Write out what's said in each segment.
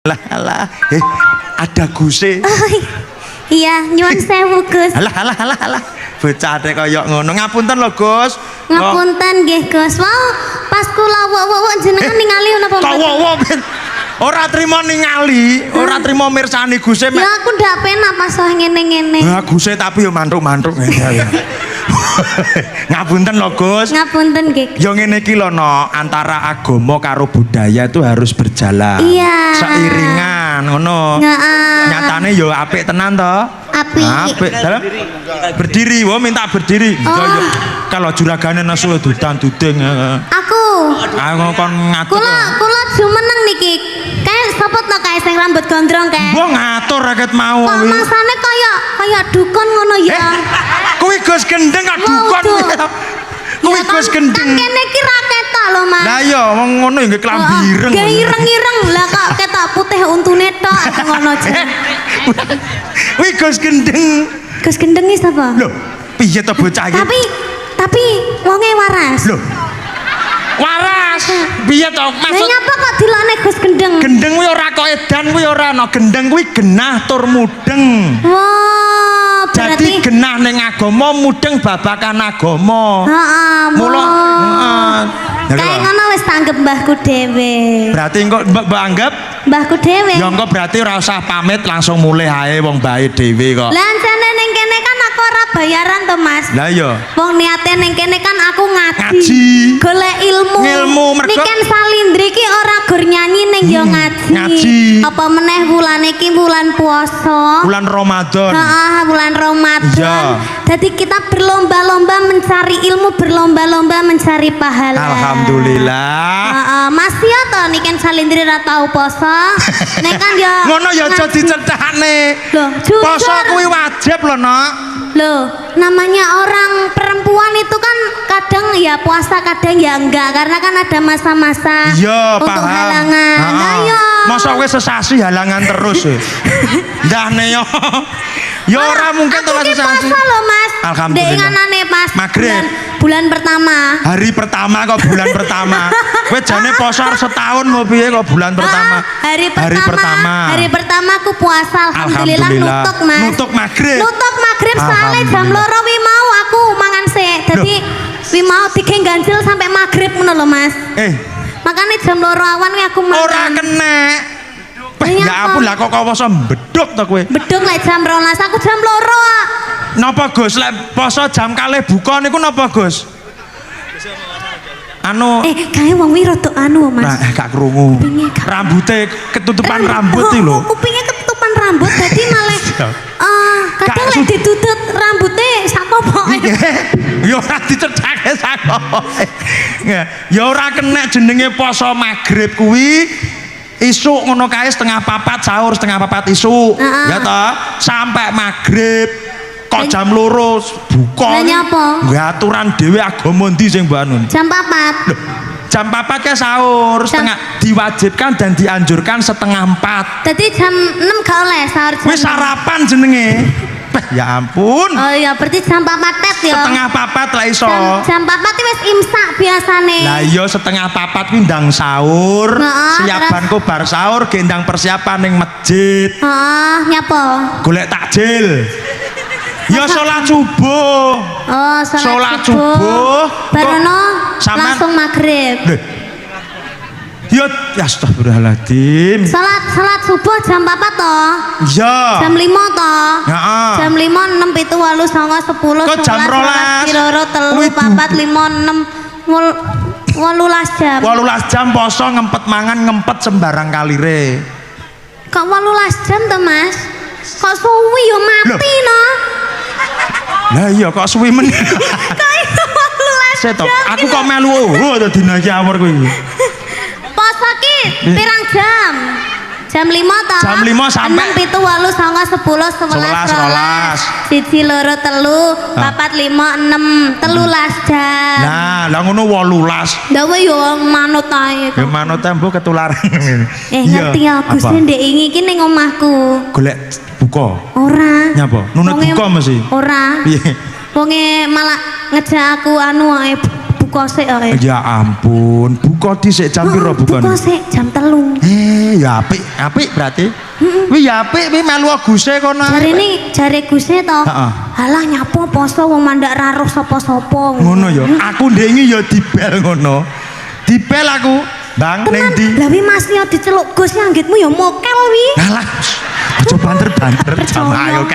Lah alah. Ada Guse. Iya, nyuwun sewu Gus. Alah. Bocah teh kaya ngono. Ngapunten lho, Gus. Ngapunten nggih Gus. Wow, pas kula wok-wok jenengan ningali napa mboten? Kok wok ora trimo ningali, ora trimo mirsani Guse. Ya aku ndak penak pas ngene-ngene. Lah Guse tapi yo mantuk-mantuk ngene ya. Ngapunten lho Gus. Ngapunten nggih. Yo ngene iki lho no, antara agama karo budaya itu harus berjalan. Iya. Seiringan ngono. Nyatane yo apik tenan to. Apik. Dalam berdiri, wah minta berdiri. Oh. Kalau juragane nesu dudan duding. Aku kon ngatur. Kula jumeneng niki. Kayak sapa to kae sing rambut gondrong kae? Mbok ngatur raket mau. Kok masane kaya dukun ngono ya. Kuwi Gus Gendeng kok dukun. Kuwi Gus Gendeng. Kan kene iki ra ketok lho, Mas. Lah iya wong ngono ya klambi ireng. Nggih ireng-ireng. Lah kok ketok putih untune tok ngono aja. Kuwi Gus Gendeng. Gus Gendeng iki sapa? Lho, piye to bocah iki? Tapi wonge waras. Lho. Waras. Piye to maksud? Lah nyapa kok dilokne Gus Gendeng? Gendeng kuwi ora kok edan kuwi ora ana. Gendeng kuwi genah tur mudeng. Wah, Jadi genah ning agama mudeng babakan agama. Heeh, Mula kayak ngono wis tanggep mbahku dhewe. Berarti engko mbok anggap mbahku dhewe. ya engko berarti ora usah pamit langsung mulih ae wong bae dhewe kok. Lah jane ning kene kan aku ora bayaran to, Mas. Lah iya. Wong niate ning kene kan aku ngaji. Ngaji. Golek ilmu. Ngilmu mergo Niken Salindri ki ora gur nyanyi ning yo ngaji. Ngaji. Apa meneh bulan iki bulan puasa. Bulan Ramadan. Heeh, bulan Ramadan. Iya. Jadi kita berlomba-lomba mencari ilmu, berlomba-lomba mencari pahala. Alhamdulillah. Heeh, Mas ya to niken Salindri ra tau poso. Nek kan ya Ngono ya aja dicethakne. Loh, jujur. Poso kuwi wajib lho, Nok. Loh, namanya orang perempuan itu kan kadang ya puasa, kadang ya enggak karena kan ada masa-masa Iya, untuk paham. halangan. Nah, yo. Masa kowe sesasi halangan terus ya. Ndahne yo. Ya ora mungkin to Aku ki sesasi. poso lho, Mas. Alhamdulillah. Ndek nganane pas Maghrib. bulan pertama. Hari pertama kok bulan pertama. Kowe jane poso setahun mau piye kok bulan pertama? Hari pertama aku puasa alhamdulillah nutuk, Mas. Nutuk maghrib. Nutuk maghrib soalnya jam 2 wi mau aku mangan sik. Dadi wi mau dikeng ganjil sampai maghrib ngono lho, Mas. Makanya jam 2 awan wi aku mangan. Ora kena. Ya ampun lah kok poso beduk to kowe. Beduk lek jam 12 aku jam 2. Napa Gus lek poso jam kalih buka niku napa Gus? Anu kae wong wi rada anu, Mas. Nah, gak krungu. Rambute ketutupan rambut iki lho. Kupinge ketutupan rambut dadi malah kadang lek ditutut rambute sak popoke. Ya ora dicethake sak popoke. Ya ora kena jenenge poso maghrib kuwi. Isuk ngono kae setengah 4 sahur, setengah 4 isuk. Ya toh, sampai maghrib kok jam 2 buka. Lah nyapa? Nggih aturan dhewe agama ndi sing mbok anu? Jam 4. Loh, jam 4 ke sahur, setengah diwajibkan dan dianjurkan setengah 4. Jadi jam 6 gak oleh sahur jam. Wis sarapan jenenge. Ya ampun. Oh iya, berarti jam 4 tet ya. Setengah 4 lah iso. Jam 4 itu wis imsak biasane. Lah iya setengah 4 kuwi ndang sahur. Siapanku bar sahur gendang persiapan ning masjid. Nyapa? Golek takjil. Ya salat subuh. Oh, salat subuh. Barono langsung maghrib. Ya astagfirullahaladzim. Salat subuh jam 4 toh? Iya. Jam 5 toh? Heeh. Jam 5 6 7 8 9 10 Kok jam 12? 12 3 4 5 6 18 jam. 18 jam poso ngempet mangan ngempet sembarang kalire. Kok 18 jam toh, Mas? Kok suwi yo mati no? Lah iya kok suwi men. Kok itu 18 jam. Aku kok melu dadi naki awur kuwi. Poso ki pirang jam? Jam 5 toh? Jam 5 sampai 6 7 8 9 10 11 12 1 2 3 4 5 6 13 jam. Lah ngono 18. Lah yo manut ae. Ya manut tembo ketularan. Ngerti ya Gus ndek iki ning omahku. Golek buka. Ora. Nyapa? Nunut buka mesti. Ora. Piye? Wonge malah ngejak aku anu ae buka buka sik kok. Ya ampun, buka dhisik jam piro bukane? Buka sik jam 3. Ya apik berarti. Kuwi ya apik, kuwi melu Guse kono. Jare Guse to. Halah nyapo poso wong mandak ra roh sapa-sapa. Ngono ya. Aku ndengi ya dibel ngono. Dibel aku, Bang ning ndi? Lah wi Mas yo diceluk Gus anggitmu ya mokel wi. Alah. Aja banter-banter jamaah oke.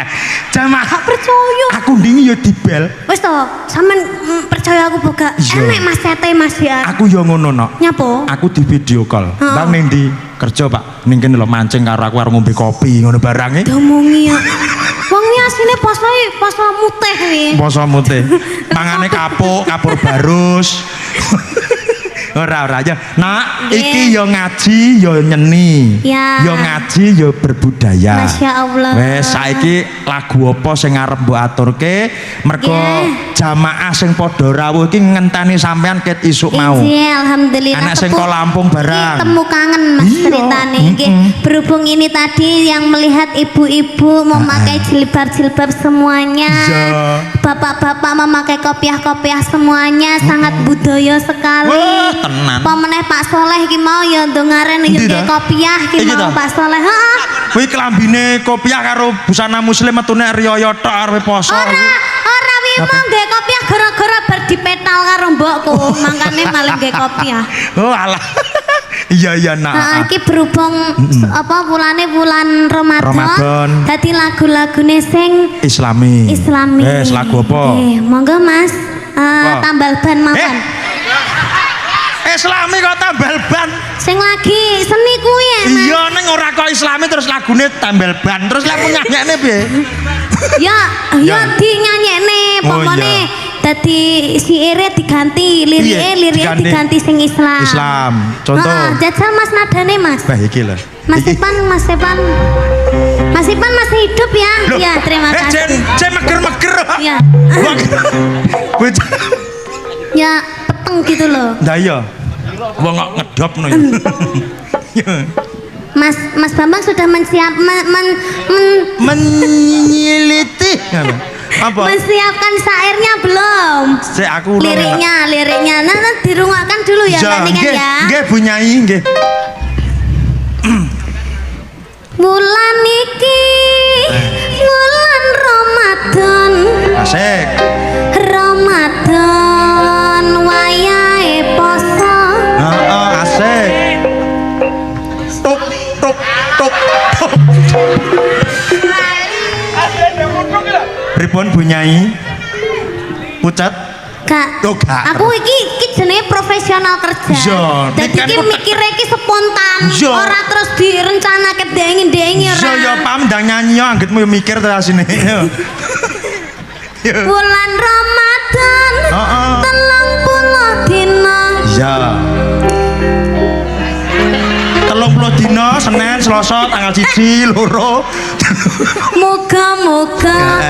Jamaah percaya. Aku ndingi ya dibel. Wis to, sampean percaya aku boga. Enek Mas Tete Mas ya. Aku ya ngono no. Nyapo? Aku di video call. Bang ning ndi? Kerja, Pak. Ning kene lho mancing karo aku arep ngombe kopi ngono barange. Domongi ya. Wong iki asline poso mutih wi. Poso mutih. Mangane kapuk, kapur barus. Ora aja. Nak, iki yo ngaji, yo nyeni. Yo ngaji, yo berbudaya. Masya Allah. Wes saiki lagu apa sing arep mbok aturke? Mergo jamaah sing padha rawuh iki ngenteni sampean ket isuk mau. Iya, alhamdulillah. Anak sing kok Lampung barang. Temu kangen Mas ceritane iki. Berhubung ini tadi yang melihat ibu-ibu memakai jilbab-jilbab semuanya. Bapak-bapak memakai kopiah-kopiah semuanya sangat budaya sekali. Tenan. Pemeneh Pak Soleh iki mau ya ndongaren iki kopiah iki mau Pak Soleh. Heeh. Kuwi klambine kopiah karo busana muslim metune riyo tok arepe poso. Ora wi mau nggae kopiah gara-gara bar dipetal karo mbokku, mangkane malah nggae kopiah. Oh alah. Iya nak. Iki berhubung apa bulan Ramadan. Dadi lagu-lagune sing Islami. Wes lagu apa? Monggo Mas. Tambal ban mawon. Islami kok tambal ban? Sing lagi seni kuwi ya, Mas. Iya ning ora kok Islami terus lagune tambal ban. Terus lek nyanyekne piye? Ya dinyanyekne pokoknya dadi siire diganti, lirike diganti sing Islam. Contoh. Jajal Mas nadane Mas. Wah iki lho. Mas Ipan masih hidup ya? Iya, terima kasih. Jen meger-meger. Iya. Ya peteng gitu loh. Lah iya. Wong kok ngedopno ya. Mas Bambang sudah menyiliti apa? Menyiapkan syairnya belum? Aku liriknya. Nah, dirungokkan dulu ya Mbak Niken ya. Nggih Bu Nyai nggih. Bulan iki bulan Ramadan. Asik. Ramadan wayahe poso. Heeh, asik. Tok. Pripun Bu Nyai? Pucat? Kak, oh, aku iki jenenge profesional kerja. Dadi iki mikire iki spontan. Ora terus direncanake dengi-dengi ora. Ya paham ndang nyanyi yo anggitmu yo mikir terus asine. Bulan Ramadan. 30 dina. Iya. 30 dina Senin, Selasa, tanggal 1, 2. Moga-moga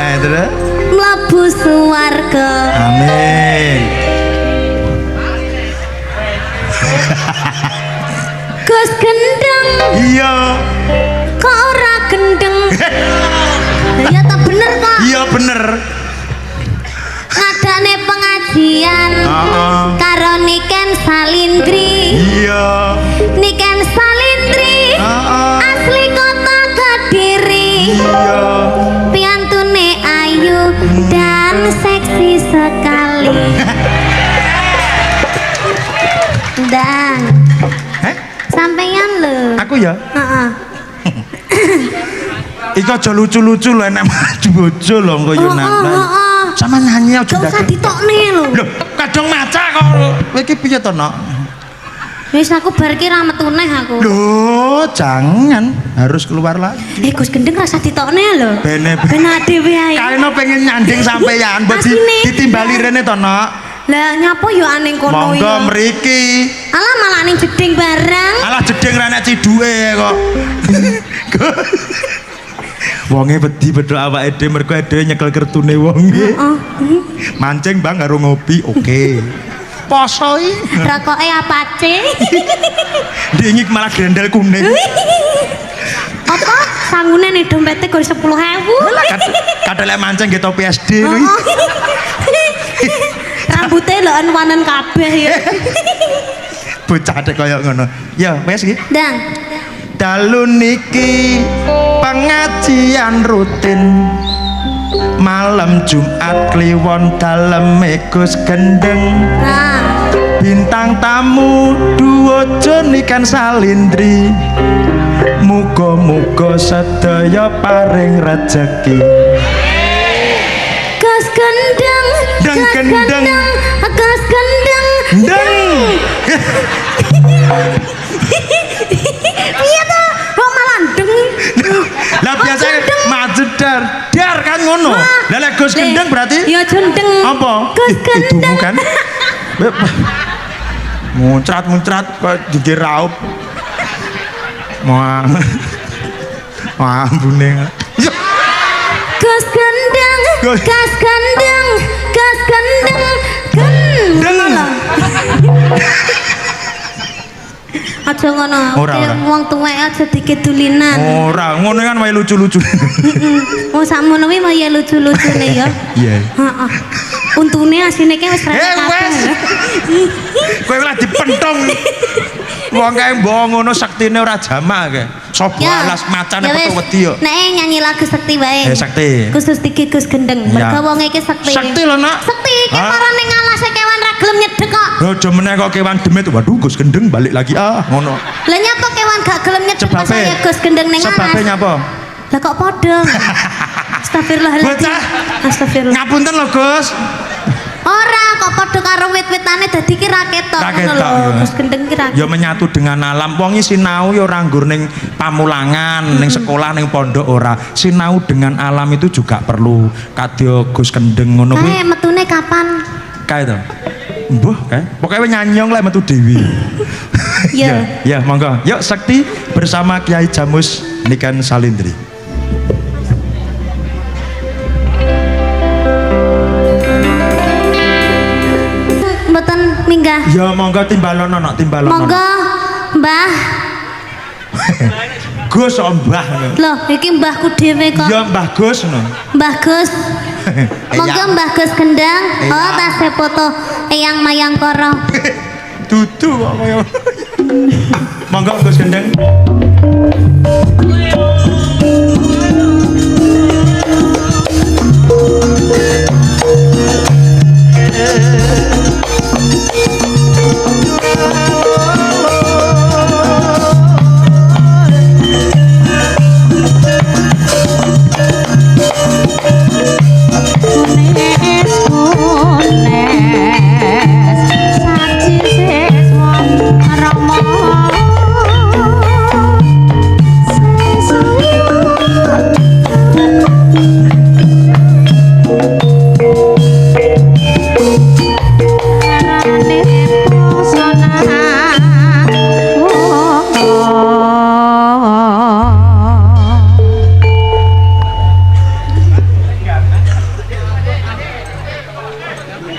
mlebu swarga. Amin. Gus gendeng. Iya. Kok ora gendeng? Ya tak bener kok. Iya bener. Ngadane pengajian. Karo Niken Salindri. Iya. Niken Salindri. Asli kota Kediri. Iya. Piantune ayu dan seksi sekali. Dan sampeyan lho. Aku ya? Heeh. Iku aja lucu-lucu lho enek maju bojo lho engko yo nang. Sama nyanyi aja ndak. Gak usah ditokne lho. Lho, kadang maca kok. Kowe iki piye to, Nok? Wis aku bar ki ra metu neh aku. Loh, jangan. Harus keluar lagi. Gus gendeng rasa ditokne lho. Ben dhewe ae. Kaleno pengen nyanding sampeyan, mbok ditimbali rene to, Nok. Lah nyapa yo aning kono iki. Monggo mriki. Alah malah ning jeding bareng. Alah jeding ra nek ciduke kok. Wonge wedi bedhok awake dhewe mergo dhewe nyekel kertune wonge. Mancing Bang karo ngopi, oke. Poso iki. Rokoke apace? Dingik malah grendel kuning. Apa? Sangune nih dompete gur 10.000. Kadang lek mancing nggih topi SD kuwi. rambutnya lho anwanan kabeh ya. Bocah dek kaya ngono. Ya, wes iki. Dang. Dalu niki pengajian rutin. Malam Jumat kliwon daleme Gus Gendeng. Nah, Bintang tamu duojo nikan salindri. Muga-muga sedaya paring rejeki. Gus Gendeng, Deng, Gus gendeng. Gendeng, Gus Gendeng. Deng. Iya tuh, kok malah deng. Lah biasa maju dar kan ngono. Lah lek Gus Gendeng berarti Ya jendeng. apa? Gus Ibumu Gendeng. kan. Muncrat kok dikir raup. Wah. Wah, buneng. Gus Gendeng, Gus. Gus Gendeng, Gus Gendeng. Deng. Aja ngono. Ora, ora. Wong tuwek aja dikedulinan. Ora, ngono kan wae lucu-lucu. Wong sakmono kuwi ya lucu-lucune ya. Iya. Heeh. Untune asine ki wis rene Wes. Kowe lah dipentong. Wong kae mbok ngono sektine ora jamak kae. Sopo alas macan apa tuh wedi yo. Nek nyanyi lagu sekti wae. Sakti. Khusus iki Gus Gendeng. Iya. Mergo wong iki sekti. Sakti lho, Nak. Sekti iki Hah? marane ning alase kewan ra gelem nyedhek kok. Aja meneh kok kewan demit. Waduh, Gus Gendeng balik lagi ngono. Lah nyapa kewan gak gelem nyedhek pas Sebabe. saya Gus Gendeng ning Sebabe alas. nyapa? Lah kok padha. Astagfirullahaladzim. Bocah. Astagfirullah. Ngapunten lho, Gus. Ora kok padha karo wit-witane dadi ki ra ketok Ra ngono ketok, lho. ya. Gus Gendeng ki ra. Ya menyatu dengan alam. Wong iki sinau ya ora nggur ning pamulangan, ning sekolah, ning pondok ora. Sinau dengan alam itu juga perlu. Kadya Gus Gendeng ngono kuwi. Kae metune kapan? Kae to. Mbuh, kae. Pokoke nyanyong lek metu dewi. Ya. Ya, monggo. Yuk Sakti bersama Kiai Jamus Niken Salindri. Mboten minggah. Ya monggo timbalono nak timbalono. Monggo Mbah. Gus kok Mbah ngono. Loh, iki mbahku dhewe kok. Ya Mbah Gus ngono. Mbah Gus. Monggo Mbah Gus Gendeng. Iya. Oh, tasih foto Eyang Mayang Koro. Dudu kok kaya. Monggo Gus Gendeng.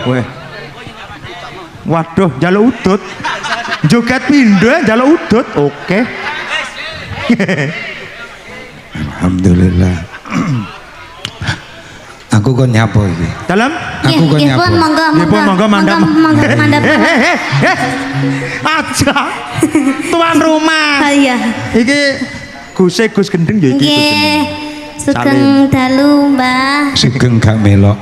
Weh. Waduh, njaluk udut. Joget pindho njaluk udut. Oke. Alhamdulillah. Aku kok nyapa iki? Dalam? Aku kok Nggih, nyapa? pun monggo Nggih, pun, monggo, mandap. Monggo mandap. Aja. Tuan rumah. Oh iya. Iki Gus Gendeng ya iki. Gus Gendeng. Nggih. Sugeng dalu, Mbah. Sugeng gak melok.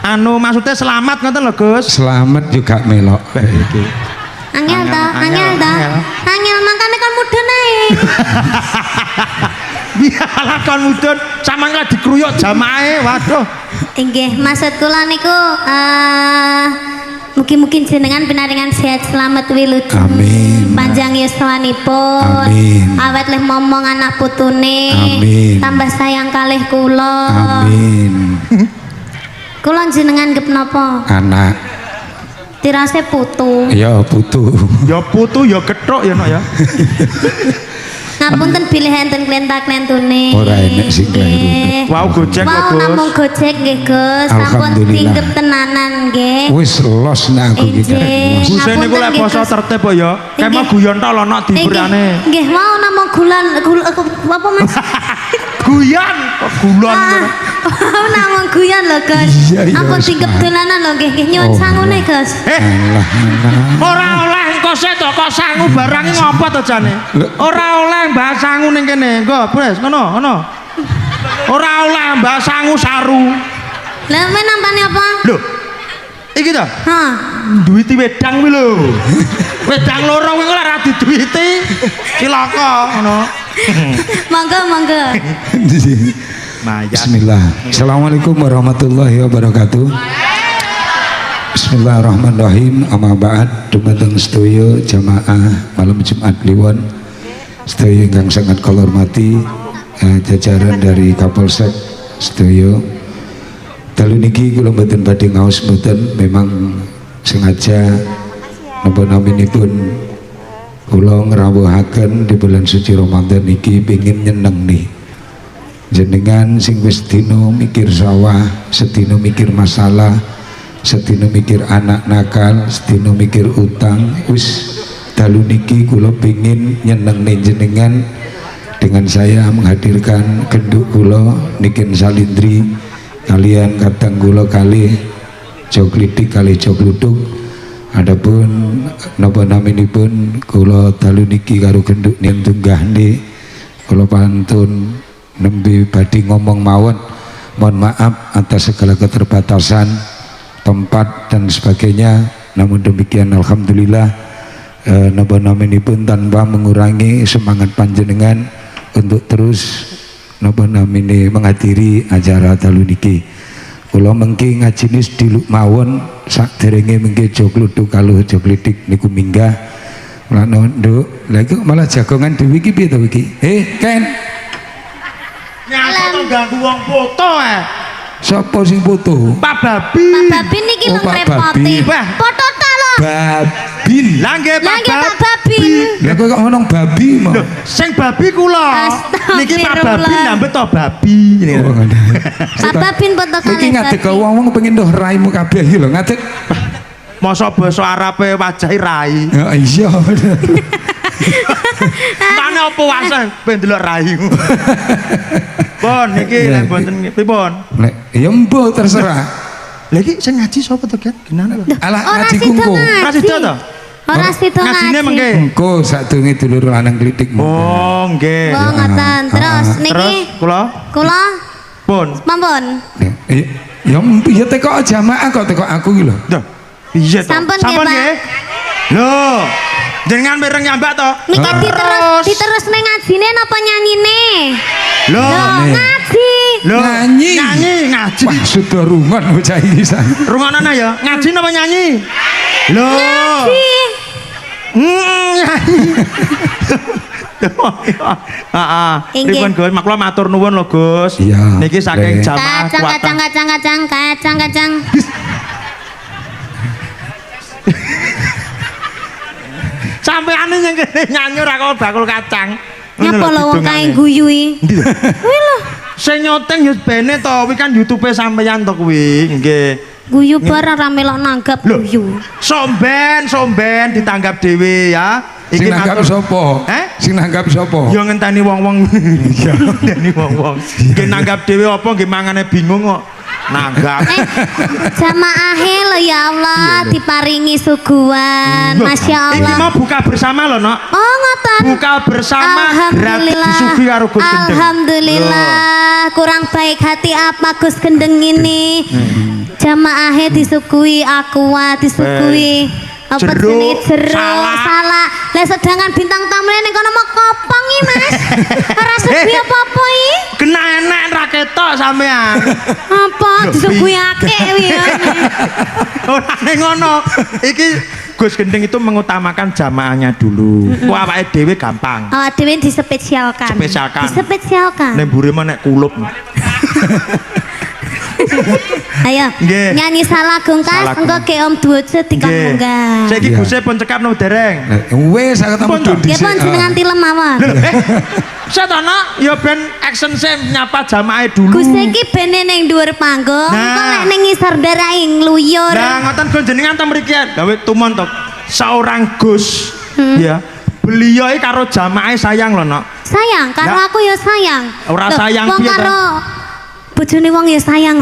Anu maksudnya selamat ngoten lho Gus. Selamat juga melok. Iki. Angel ta, Angel, angel ta. angel. Angel makane kan mudun ae. Biarlah kon mudun sama lah dikruyuk jamahe. Waduh. Inggih, maksud kula niku mungkin jenengan pinaringan sehat selamat wilujeng. Amin. Panjang yuswanipun. Amin. Awet leh momong anak putune. Amin. Tambah sayang kalih kula. Amin. Kula jenengan gep napa? Anak. Tirase putu. Ya putu. Ya putu ya gethuk ya nok ya. Ngapunten bilih enten klenta-klentune. Ora enek sing kleru. Wow Gojek ya Wow, Gus. namung Gojek nggih Gus. Sampun Alhamdulillah. tinggep tenanan nggih. Wis los nek aku iki. Inggih. Gus niku Ngapunten lek nggih, basa Gus. tertib kok ya. Kayak mau Inggih. guyon tok lono diberane. Nggih, mau namung gula apa Mas? Guyon kok gulon. Namung guyon lho, Gus. Iya, iya, Apa wis tingkep paham. dolanan lho nggih, nggih nyuwun Oh. sangune, Gus. Alah, Ora oleh engko sik to kok sangu barang iki ngopo to jane? Ora oleh mbah sangu ning kene. Engko, Bres, ngono. Ora oleh mbah sangu saru. Lah men nampane apa? Lho. Iki to. Hah. Duwiti wedang kuwi lho. Wedang loro kuwi ora diduwiti. Cilaka ngono. Monggo. Mayat. Bismillah. Assalamualaikum warahmatullahi wabarakatuh. Bismillahirrahmanirrahim. Amma ba'd, dumateng sedaya jamaah malam Jumat Kliwon. Sedaya ingkang sangat kula hormati, jajaran dari Kapolsek sedaya. Dalu niki kula mboten badhe ngaos mboten, memang sengaja napa naminipun kula ngrawuhaken di bulan suci Ramadan niki pengin nyeneng nih. Jenengan sing wis dino mikir sawah, sedino mikir masalah, sedino mikir anak nakal, sedino mikir utang, wis dalu niki kula pengin nyeneng nih jenengan dengan saya menghadirkan genduk kula niken salindri kalian kadang kula kali joglidik kali jogluduk. Adapun napa naminipun kula dalu niki karo genduk ning tunggahne kula pantun nembe badhe ngomong mawon. Mohon maaf atas segala keterbatasan tempat dan sebagainya. Namun demikian alhamdulillah napa naminipun tanpa mengurangi semangat panjenengan untuk terus napa namine menghadiri acara dalu niki. Kula mengki ngajine sediluk mawon sakderenge mengki jogluduk kaluh joglidik niku minggah. Lah nduk, lha iki malah jagongan dhewe iki piye to iki? Ken. Nyapa to ganggu wong foto Sapa sing foto? Pak Babi. Pak Babin niki Oh, lho Pak ngrepoti. Babin. Wah. Foto ta lho. Babin. Lah nggih Lah nggih Pak Babin. Lah kok ngomong babi mau? Sing babi kula. Niki Pak Astagfirullah. Babi nyambet to babi. Oh, ngono. Pak Babin foto Iki kali ngadeg Babin. wong pengen ndoh raimu kabeh iki lho ngadeg. Masa basa Arabe wajahe rai. Ya iya. Mane apa wase ben delok raimu. Bon niki lek mboten pripun? Nek ya mbuh terserah. Lah iki sing ngaji sapa to, Gen? Gimana to? Alah Ora ngaji sida kungku. Ora sida to? Ora sida Ngajine ngaji. mengke. Engko sadurunge dulur lanang klitik. Oh, nggih. Oh ngoten. Terus niki Terus kula kula pun. mampun. Ya piye teko jamaah kok teko aku iki lho. Duh, piye to? Sampun nggih, Pak. nggih. Lho, jenengan bareng nyambak to? Niki diterus ning ngajine napa nyanyine? Lho, Loh, ngaji. lho. Nyanyi. Ngaji. Wah, sudah rungon bocah iki san. Rungonan ya, ngaji napa nyanyi? Lho. Ngaji. Nyanyi. Heeh. Inggih. Pripun Gus? Mak kula matur nuwun lho Gus. Iya, Niki saking Lek. jamaah Kacang. Sampeane yang kene nyanyi ora kok bakul kacang. Nyapa lho wong kae guyu iki. Kuwi lho, Sing nyoteng ya bene to, kuwi kan YouTube sampeyan to kuwi. Nggih. guyu bareng ra melok nanggap Lho. guyu. Somben ditanggap dhewe ya. Sing nanggap ngatur- sapa? Eh? Sing nanggap sapa? Ya ngenteni wong-wong. Iya, ngenteni wong-wong. Nggih nanggap dhewe apa nggih mangane bingung kok. Nanggap. Jamaahe lho ya Allah diparingi suguhan. Loh, Masya Iki Allah. mau buka bersama loh, Nok. Oh ngoten. Buka bersama gratis disuguhi karo Gus Gendeng. Alhamdulillah. Kurang baik hati apa Gus Gendeng ini? Jamaahe disuguhi aqua, disuguhi apa Jeruk, jenis jeruk, salak. salak. Lah sedangkan bintang tamunya ning kono mau kopong iki, Mas. Ora suguhi apa-apa iki. Kena enak ra ketok sampean. Apa disuguhi akeh kuwi ya. Ora ning ngono. Iki Gus Gendeng itu mengutamakan jamaahnya dulu. Ku awake dhewe gampang. Awak dhewe disepesialkan. Spesialkan. Disepesialkan. Nek mburi mah nek kulup. Ayo, Nggih. nyanyi Salagung Kas, Salagung. engko ke Om Duojo dikon munggah. Saiki Iya. Guse pun cekap no dereng. Wes aku Pun ketemu toh? dhisik. Nggih pun jenengan tilem mawon. Setono ya ben action sem nyapa jamaah dulu. Gus iki bene ning dhuwur panggung, Nah. engko lek ning ngisor darai ngluyur. Nah, ngoten Gus jenengan ta mriki gawe tumon to seorang Gus ya Beliau iki karo jamaah sayang lho, Nok. Sayang, karo Lah. aku ya sayang. Ora Loh, sayang wong piye to? karo bojone wong ya sayang.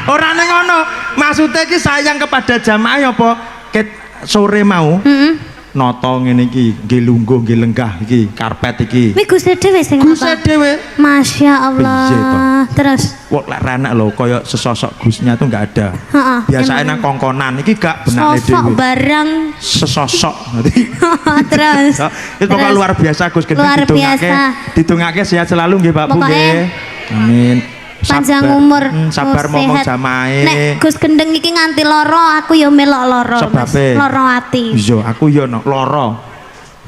Ora ning ngono. Maksudnya iki sayang kepada jamaah apa? Ket sore mau Heeh. noto ngene iki, nggih lungguh, nggih lenggah iki, karpet iki. Wi Gusti dhewe sing Gusti apa? dhewe. Masya Allah. Piye to? Terus, Wong lek renek lho kaya sesosok Gusnya tuh enggak ada. heeh. Biasanya nang kongkonan iki gak benake sosok dhewe. barang. Sesosok. Nanti Terus. itu pokoknya Terus. luar biasa Gus Gendeng Luar biasa. ditungake sehat selalu nggih Pak Bu Pokoknya nggih. Amin. Panjang Sabar. umur, Sabar momong sehat. jamae. Nek Gus Gendeng iki nganti loro, aku ya melok loro. Sebabe. Loro ati. Iya, aku ya no, loro.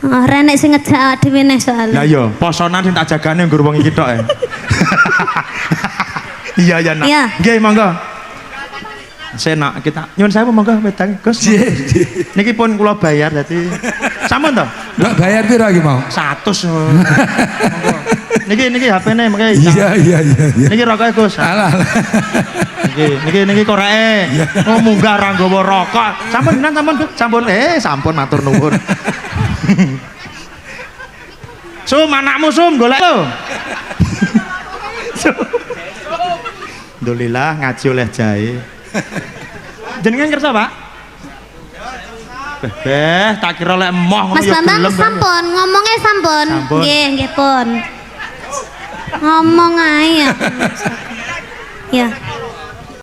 Renek sing ngejak dhewe nek soalnya. Lah iya, posonan sing tak jagane nggur wong iki tok ya. Iya ya nak. Iya. Nggih monggo. Senak kita nyuwun sewu monggo wedang Gus. Niki pun kula bayar dadi. Sampun to? Mbak bayar piro iki mau? 100. Monggo. Niki HP-ne mengke. Iya. Niki rokoke Gus. Alah. Niki koreke. Oh munggah ra nggawa rokok. Sampun jenengan sampun Gus. Sampun matur nuwun. Sum anakmu Sum golek lho. Alhamdulillah ngaji oleh jahe. Jenengan kerja Pak? Beh, tak kira lek emoh ngono Mas ya Bambang gelem. sampun, ngomongnya sampun. Sampun. Nggih pun. Ngomong ae ya. Ya.